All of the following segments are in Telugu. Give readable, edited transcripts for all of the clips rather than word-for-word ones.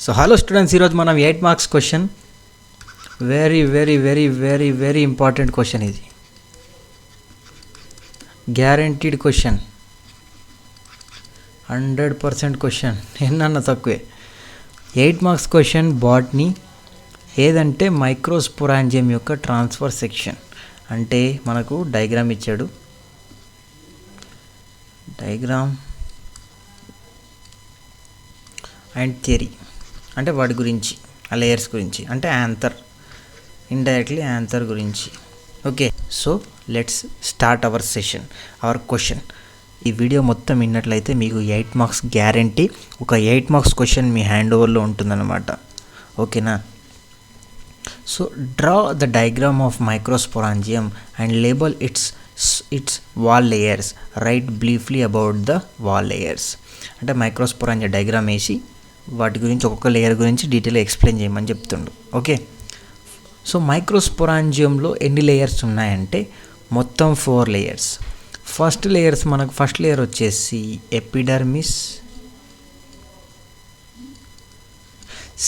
సో హలో స్టూడెంట్స్, ఈరోజు మనం 8 marks question, very very very very very important question. ఇది గ్యారంటీడ్ క్వశ్చన్, 100% క్వశ్చన్, ఎన్నన్నా తక్కువే. 8 మార్క్స్ క్వశ్చన్ బాట్నీ. ఏదంటే మైక్రోస్పోరాంజియం యొక్క ట్రాన్స్ఫర్ సెక్షన్. అంటే మనకు డయాగ్రామ్ ఇచ్చాడు, డయాగ్రామ్ అండ్ థియరీ, అంటే వాటి గురించి, ఆ లేయర్స్ గురించి, అంటే యాంథర్, ఇండైరెక్ట్లీ యాంథర్ గురించి. Okay, so let's start our session, our question. ఈ వీడియో మొత్తం విన్నట్లయితే మీకు 8 మార్క్స్ గ్యారంటీ. ఒక 8 మార్క్స్ క్వశ్చన్ మీ హ్యాండ్ ఓవర్లో ఉంటుందన్నమాట. ఓకేనా? So draw the diagram of microsporangium and label its wall layers. Write briefly about the wall layers. అంటే మైక్రోస్పోరాంజియం డయాగ్రామ్ వేసి వాటి గురించి, ఒక్కొక్క లేయర్ గురించి డీటెయిల్గా ఎక్స్ప్లెయిన్ చేయమని చెప్తుండు. ఓకే, సో మైక్రోస్పోరాంజియంలో ఎన్ని లేయర్స్ ఉన్నాయంటే మొత్తం 4 లేయర్స్. ఫస్ట్ లేయర్ వచ్చేసి epidermis,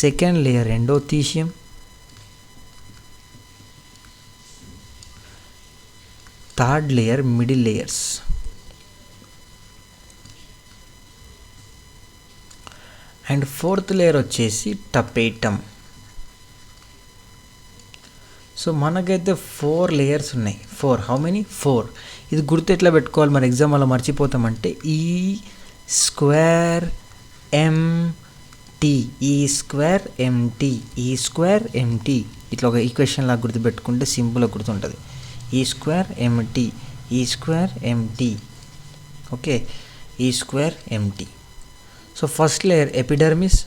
second layer endothecium, third layer middle layers, and fourth layer వచ్చేసి టపేటమ్. సో మనకైతే 4 లేయర్స్ ఉన్నాయి. 4 హౌ మెనీ? 4. ఇది గుర్తు ఎట్లా పెట్టుకోవాలి మరి ఎగ్జామ్ వల్ల మర్చిపోతామంటే E square MT, E square MT, E square MT, ఇట్లా ఒక ఈక్వేషన్ లాగా గుర్తుపెట్టుకుంటే సింపుల్గా గుర్తుంటుంది. E square MT, E square MT. Okay, E square MT. So first layer epidermis,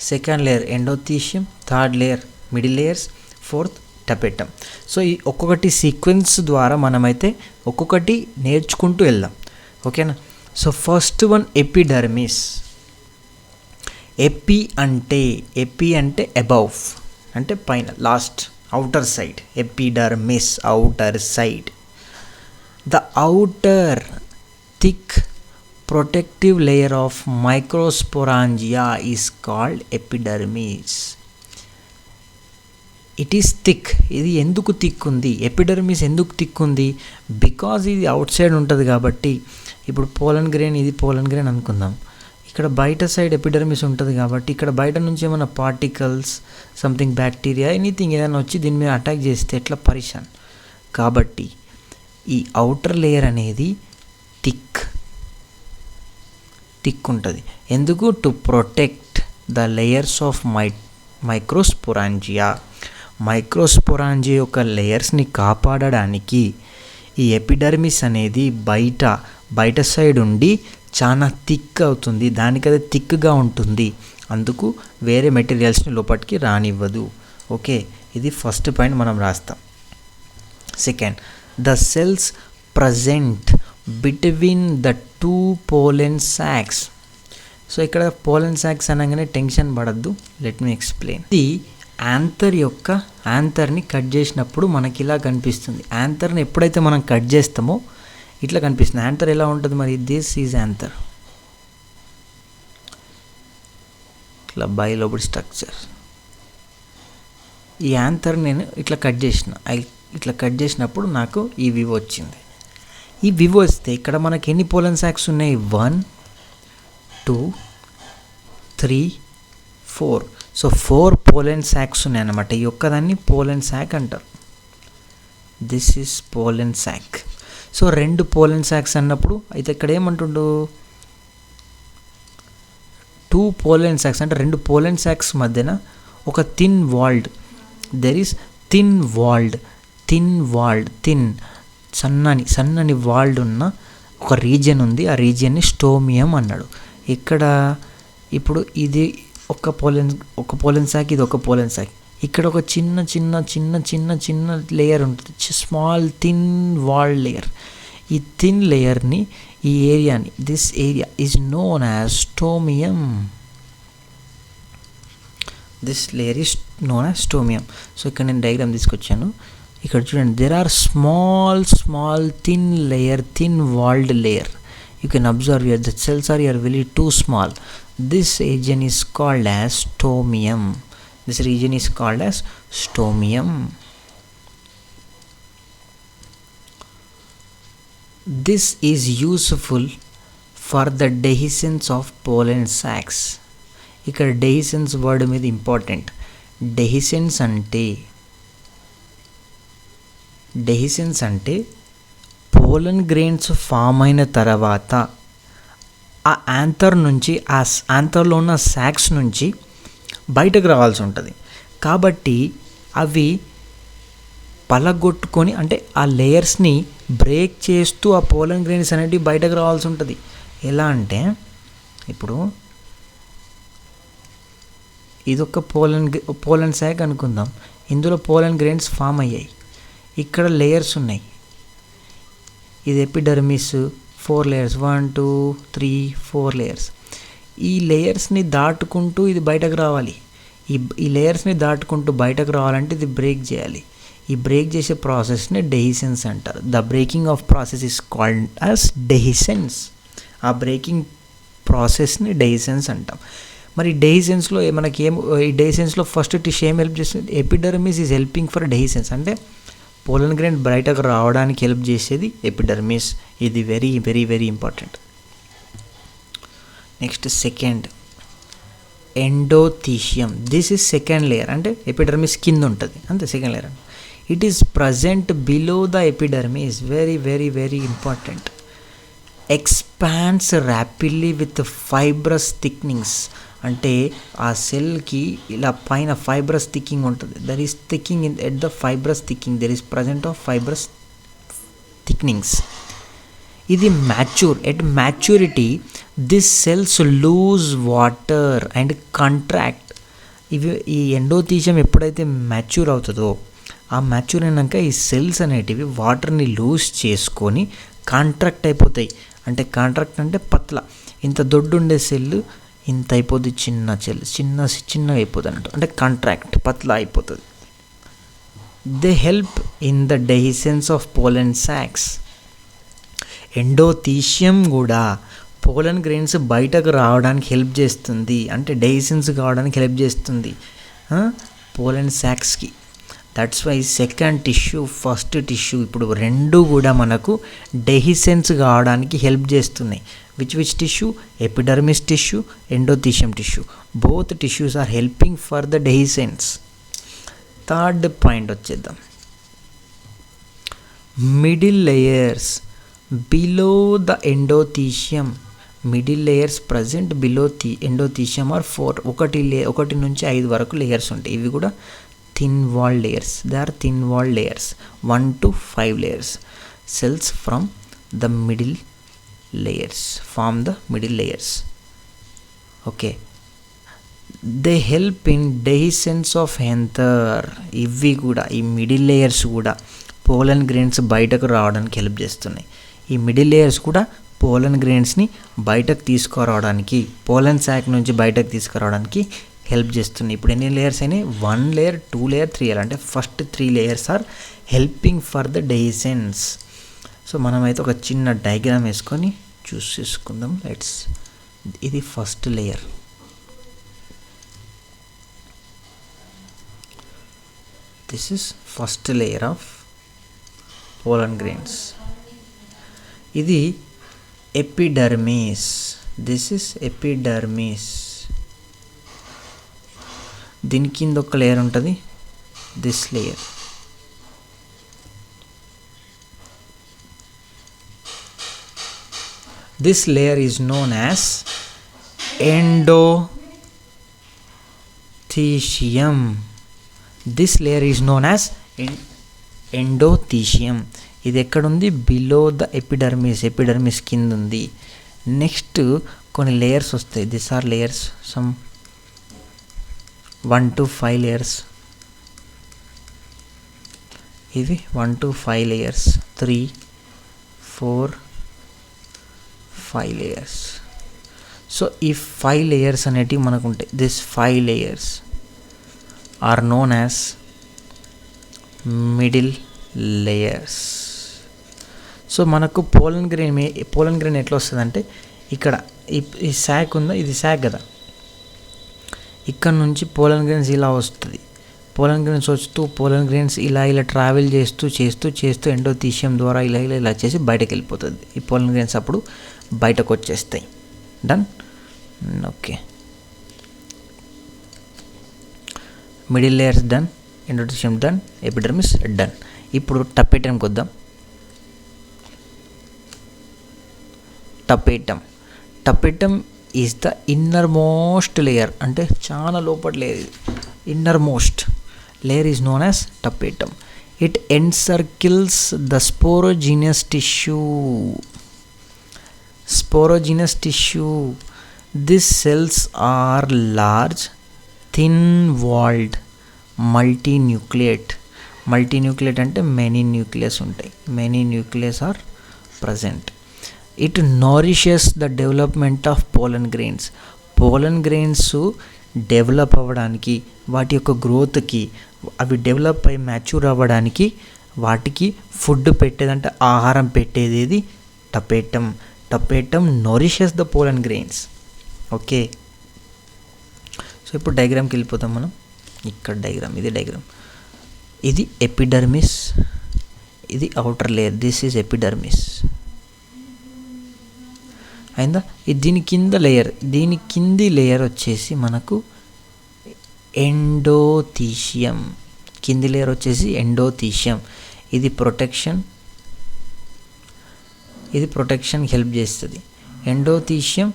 second layer endothecium, third layer middle layers, fourth tapetum. So ఈ ఒక్కొక్కటి సీక్వెన్స్ ద్వారా మనమైతే ఒక్కొక్కటి నేర్చుకుంటూ వెళ్దాం. ఓకేనా? So first one epidermis. Epi అంటే అబౌవ్, అంటే పైన, last, outer side. Epidermis, outer side. The outer thick protective layer of microsporangia is called epidermis. It is thick. ఇది ఎందుకు థిక్ ఉంది? ఎపిడర్మిస్ ఎందుకు థిక్ ఉంది? బికాజ్ ఇది అవుట్ సైడ్ ఉంటుంది కాబట్టి. ఇప్పుడు పోలన్ గ్రెయిన్, ఇది పోలన్ గ్రెయిన్ అనుకుందాం. ఇక్కడ బయట సైడ్ ఎపిడర్మిస్ ఉంటుంది కాబట్టి ఇక్కడ బయట నుంచి ఏమైనా పార్టికల్స్, సంథింగ్ బ్యాక్టీరియా, ఎనీథింగ్ ఏదైనా వచ్చి దీని మీద అటాక్ చేస్తే ఎట్లా పరిశాన్. కాబట్టి ఈ అవుటర్ లేయర్ అనేది థిక్ ఉంటుంది. ఎందుకు? To protect the layers of microsporangia. Microsporangia యొక్క లేయర్స్ని కాపాడడానికి ఈ ఎపిడర్మిస్ అనేది బయట సైడ్ ఉండి చాలా థిక్ అవుతుంది. దానికదే థిక్గా ఉంటుంది. అందుకు వేరే మెటీరియల్స్ని లోపలికి రానివ్వదు. ఓకే, ఇది ఫస్ట్ పాయింట్ మనం రాస్తాం. Second, the cells present between the 2 pollen sacs. So ఇక్కడ పోలెన్ సాక్స్ అనగానే టెన్షన్ పడద్దు, లెట్ మీ ఎక్స్ప్లెయిన్. ఇది యాంథర్ని కట్ చేసినప్పుడు మనకి ఇలా కనిపిస్తుంది. యాంథర్ని ఎప్పుడైతే మనం కట్ చేస్తామో ఇట్లా కనిపిస్తుంది. యాంథర్ ఎలా ఉంటుంది మరి? దిస్ ఈజ్ యాంథర్, ఇట్లా బైలోబుల్ స్ట్రక్చర్. ఈ యాంథర్ నేను ఇట్లా కట్ చేసినప్పుడు నాకు ఈ వివ్ వచ్చింది. ఈ వివ్ వస్తే ఇక్కడ మనకి ఎన్ని పోలన్ సాక్స్ ఉన్నాయి? 1 2 3 4. సో 4 పోలన్ సాక్స్ ఉన్నాయి అన్నమాట. ఈ ఒక్కదాన్ని పోలన్ సాక్ అంటారు. This is pollen sac. So 2 pollen sacs అన్నప్పుడు అయితే ఇక్కడ ఏమంటుండు? 2 పోలన్ సాక్స్ అంటే 2 పోలన్ సాక్స్ మధ్యన ఒక thin walled, there is thin సన్నని వాల్డ్ ఉన్న ఒక రీజియన్ ఉంది. ఆ రీజియన్ని స్టోమియం అన్నాడు. ఇక్కడ ఇప్పుడు ఇది ఒక పోలెన్ సాక్, ఇది ఒక పోలెన్ సాక్. ఇక్కడ ఒక చిన్న లేయర్ ఉంటుంది, స్మాల్ థిన్ వాల్డ్ లేయర్. ఈ థిన్ లేయర్ని, ఈ ఏరియాని, this area is known as stomium. This layer is known as stomium. So ఇక్కడ నేను డయాగ్రామ్ తీసుకొచ్చాను. ఇక్కడ చూడండి, there are small thin walled layer. you can observe here the cells are here very too small. This region is called as stomium. This region is called as stomium. This is useful for the dehiscence of pollen sacs. ఇక్కడ డెహిసెన్స్ వర్డ్ మీద ఇంపార్టెంట్. డెహిసెన్స్ అంటే పోలన్ గ్రెయిన్స్ ఫామ్ అయిన తర్వాత ఆ యాంథర్ నుంచి, ఆ యాంథర్లో ఉన్న సాక్స్ నుంచి బయటకు రావాల్సి ఉంటుంది. కాబట్టి అవి పలగొట్టుకొని, అంటే ఆ లేయర్స్ని బ్రేక్ చేస్తూ ఆ పోలన్ గ్రెయిన్స్ అనేవి బయటకు రావాల్సి ఉంటుంది. ఎలా అంటే ఇప్పుడు ఇదొక పోలన్ సాక్ అనుకుందాం. ఇందులో పోలన్ గ్రెయిన్స్ ఫామ్ అయ్యాయి. ఇక్కడ లేయర్స్ ఉన్నాయి. ఇది ఎపిడర్మిస్, 4 లేయర్స్, 1 2 3 4 లేయర్స్. ఈ లేయర్స్ని దాటుకుంటూ ఇది బయటకు రావాలి. ఈ లేయర్స్ని దాటుకుంటూ బయటకు రావాలంటే ఇది బ్రేక్ చేయాలి. ఈ బ్రేక్ చేసే ప్రాసెస్ని డెహిసెన్స్ అంటారు. The breaking of process is called as dehiscence. ఆ బ్రేకింగ్ ప్రాసెస్ని డెహిసెన్స్ అంటాం. మరి డెహిసెన్స్లో మనకి ఈ డెహిసెన్స్లో ఫస్ట్ టిష్యూ ఏం హెల్ప్ చేస్తుంది? Epidermis is helping for dehiscence. అంటే పోలన్ గ్రెయిన్ బయటకు రావడానికి హెల్ప్ చేసేది ఎపిడర్మిస్. ఇది very very very important. Next second, endothecium. This is second layer. అంటే ఎపిడర్మిస్ కింద ఉంటుంది అంతే, second layer. It is present below the epidermis. Very very very important. Expands rapidly with fibrous thickenings. అంటే ఆ సెల్కి ఇలా పైన ఫైబ్రస్ థిక్కింగ్ ఉంటుంది. There is thickening at the fibrous thickening. There is present of fibrous thickenings. ఇది mature. At maturity this cells lose water and contract. ఈ ఎండోథీషియం ఎప్పుడైతే మ్యాచ్యూర్ అవుతుందో, ఆ మ్యాచ్యూర్ అయినాక ఈ సెల్స్ అనేటివి వాటర్ని లూజ్ చేసుకొని కాంట్రాక్ట్ అయిపోతాయి. అంటే కాంట్రాక్ట్ అంటే పత్ల. ఇంత దొడ్డు ఉండే సెల్ ఇంత అయిపోద్ది, చిన్నగా అయిపోతుంది అన్నట్టు. అంటే కాంట్రాక్ట్, పత్ల అయిపోతుంది. They help in the dehiscence of పోలన్ socks. Endothecium కూడా పోలన్ గ్రెయిన్స్ బయటకు రావడానికి హెల్ప్ చేస్తుంది. అంటే డెహిసెన్స్ కావడానికి హెల్ప్ చేస్తుంది పోలన్ సాక్స్కి. That's why second tissue, first tissue, ఇప్పుడు రెండు కూడా మనకు డెహిసెన్స్ కావడానికి హెల్ప్ చేస్తున్నాయి. Which tissue? Epidermis tissue, endothecium tissue. Both tissues are helping for the dehiscence. Third point వచ్చేద్దాం. Middle layers below the endothecium. Middle layers present below endothecium are 4. 1 నుంచి 5 వరకు లేయర్స్ ఉంటాయి. ఇవి కూడా thin wall layers. They are thin wall layers. 1 to 5 layers. Cells from the middle layers form the middle layers. Okay. They help in dehiscence of anther. ఇవి కూడా, ఈ మిడిల్ లేయర్స్ కూడా పోలన్ గ్రెయిన్స్ బయటకు రావడానికి హెల్ప్ చేస్తున్నాయి. ఈ మిడిల్ లేయర్స్ కూడా పోలన్ గ్రెయిన్స్ని బయటకు తీసుకురావడానికి, పోలన్ సాక్ నుంచి బయటకు తీసుకురావడానికి హెల్ప్ చేస్తున్నాయి. ఇప్పుడు ఎన్ని లేయర్స్ అయినాయి? 1 లేయర్, 2 లేయర్, 3 లేయర్. అంటే first 3 layers are helping for the dehiscence. So మనమైతే ఒక చిన్న డయాగ్రామ్ వేసుకొని చూసేసుకుందాం. ఇది first layer. This is first layer of pollen grains. ఇది ఎపిడర్మిస్. This is epidermis. దీని కింద ఒక లేయర్ ఉంటుంది, this layer. This layer is known as endothecium. This layer is known as endothecium. ఇది ఎక్కడుంది? Below the epidermis. ఎపిడర్మిస్ కింద ఉంది. నెక్స్ట్ కొన్ని లేయర్స్ వస్తాయి. This are layers, some 1 to 5 layers. ఇవి 1 to 5 layers. 3 4 5 layers. సో ఈ 5 layers అనేటివి మనకు ఉంటాయి. This 5 layers are known as middle layers. So మనకు పోలన్ గ్రెయిన్ ఎట్లా వస్తుందంటే ఇక్కడ ఈ శాక్ ఉందా, ఇది శాక్ కదా, ఇక్కడ నుంచి పోలన్ గ్రెయిన్స్ ఇలా వస్తుంది. పోలన్ గ్రెయిన్స్ వస్తూ పోలన్ గ్రెయిన్స్ ఇలా ట్రావెల్ చేస్తూ ఎండోథీషియం ద్వారా ఇలా చేసి బయటకు వెళ్ళిపోతుంది. ఈ పోలన్ గ్రెయిన్స్ అప్పుడు బయటకు వచ్చేస్తాయి. Done. Okay, middle layers done, endothecium done, epidermis done. ఇప్పుడు టపేటంకి వద్దాం. Tapetum is the inner most layer, అంటే చాలా లోపల layer. Inner most layer is known as tapetum. It encircles the sporogenous tissue. This cells are large, thin walled, multinucleate అంటే మెనీ న్యూక్లియస్ ఉంటాయి. Many nucleus are present. It nourishes the development of pollen grains. Pollen grains develop అవ్వడానికి, వాటి యొక్క గ్రోత్కి, అవి డెవలప్ అయ్యి మ్యాచ్యూర్ అవ్వడానికి వాటికి ఫుడ్ పెట్టేదంటే ఆహారం పెట్టేది tapetum. Nourishes the pollen grains. Okay, so ఇప్పుడు డయాగ్రామ్కి వెళ్ళిపోతాం మనం. ఇక్కడ ఇది డయాగ్రామ్. ఇది ఎపిడర్మిస్, ఇది outer layer. This is epidermis అయిందా. దీని కింది లేయర్ వచ్చేసి మనకు ఎండోథీషియం. కింది లేయర్ వచ్చేసి ఎండోథీషియం. ఇది ప్రొటెక్షన్ హెల్ప్ చేస్తుంది. ఎండోథీషియం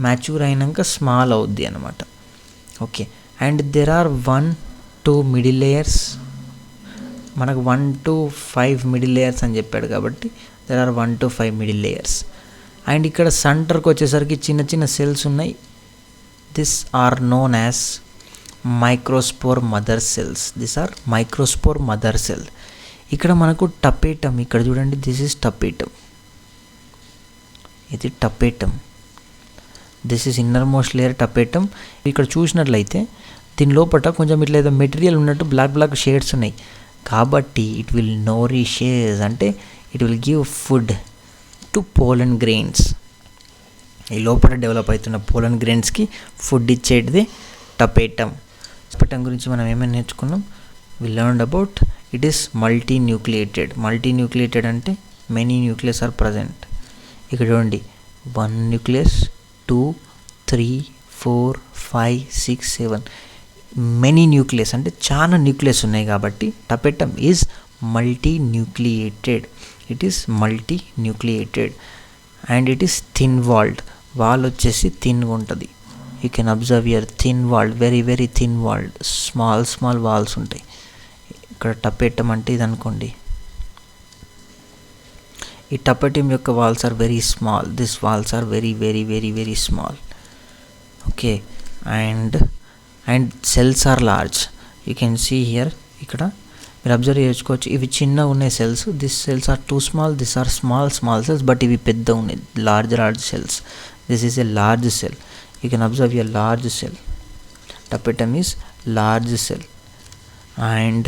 మ్యాచ్యూర్ అయినాక స్మాల్ అవుద్ది అనమాట. Okay, and there are 1-2 middle layers. మనకు 1 to 5 మిడిల్ లేయర్స్ అని చెప్పాడు కాబట్టి there are 1 to 5 middle layers. And ఇక్కడ సెంటర్కి వచ్చేసరికి చిన్న సెల్స్ ఉన్నాయి. This are known as microspore mother cell. ఇక్కడ మనకు టపేటం, ఇక్కడ చూడండి, దిస్ ఈజ్ టపేటం. ఇది tapetum. This is inner most layer tapetum. ఇక్కడ చూసినట్లయితే దీని లోపల కొంచెం ఇట్లా ఏదో మెటీరియల్ ఉన్నట్టు బ్లాక్ షేడ్స్ ఉన్నాయి. కాబట్టి ఇట్ విల్ నోరిషెస్, అంటే it will give food to పోలన్ grains. ఈ లోపల డెవలప్ అవుతున్న పోలన్ గ్రెయిన్స్కి ఫుడ్ ఇచ్చేటిది టపేటం. టపేటం గురించి మనం ఏమైనా నేర్చుకున్నాం. వి లెర్న్డ్ అబౌట్ ఇట్ ఈస్ మల్టీన్యూక్లియేటెడ్ అంటే మెనీ న్యూక్లియస్ ఆర్ ప్రజెంట్. ఇక్కడ చూడండి, 1 న్యూక్లియస్, 2, 3, 4, 5, 6, 7 మెనీ న్యూక్లియస్ అంటే చాలా న్యూక్లియస్ ఉన్నాయి. కాబట్టి tapetum is multinucleated. And it is thin walled. Wall వచ్చేసి థిన్గా ఉంటుంది. You can observe your thin walled, very thin walled, small walls ఉంటాయి. ఇక్కడ టపేటం అంటే ఇది అనుకోండి. ఈ టపేటం యొక్క walls are very small. This walls are very small. Okay, and cells are large. You can see here. ఇక్కడ మీరు అబ్జర్వ్ చేసుకోవచ్చు, ఇవి చిన్న ఉన్నాయి cells. This cells are too small, this are small cells, but ఇవి పెద్ద ఉన్నాయి, large cells. This is a large cell. You can observe a large cell. Tapetum is large cell. And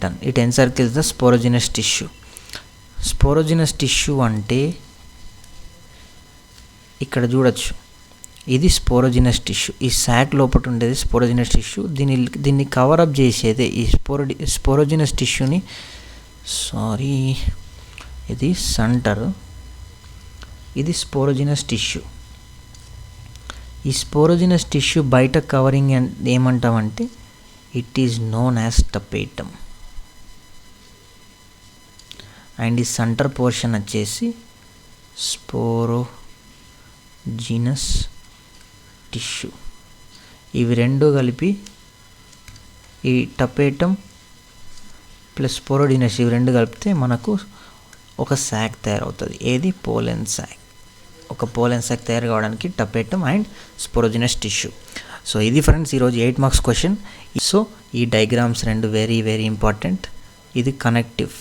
done. It encircles the sporogenous tissue. అంటే ఇక్కడ చూడొచ్చు, ఇది స్పోరోజినస్ టిష్యూ. ఈ శాక్ లోపల ఉండేది స్పోరోజినస్ టిష్యూ. దీన్ని కవరప్ చేసేదే ఈ స్పోరోజినస్ టిష్యూని. ఇది సెంటర్, ఇది స్పోరోజినస్ టిష్యూ. ఈ స్పోరోజినస్ టిష్యూ బయట కవరింగ్ ఏమంటామంటే it is known as టపేటం. And ఈ సెంటర్ పోర్షన్ వచ్చేసి స్పోరోజినస్ టిష్యూ. ఇవి రెండు కలిపి ఈ టపేటం ప్లస్ స్పోరోజినస్, ఇవి రెండు కలిపితే మనకు ఒక శాక్ తయారవుతుంది. ఏది? Pollen sack. ఒక పోలెన్ శాక్ తయారు కావడానికి టపేటం అండ్ స్పోరోజినస్ టిష్యూ. సో ఇది ఫ్రెండ్స్ ఈరోజు 8 మార్క్స్ క్వశ్చన్. సో ఈ డయాగ్రామ్స్ రెండు వెరీ ఇంపార్టెంట్. ఇది కనెక్టివ్,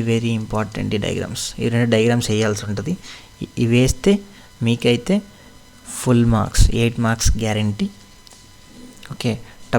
వెరీ ఇంపార్టెంట్. ఈ డయాగ్రామ్స్, ఈ రెండు డయాగ్రామ్స్ వేయాల్సి ఉంటుంది. ఇవి వేస్తే మీకైతే full marks, 8 marks guarantee. Okay.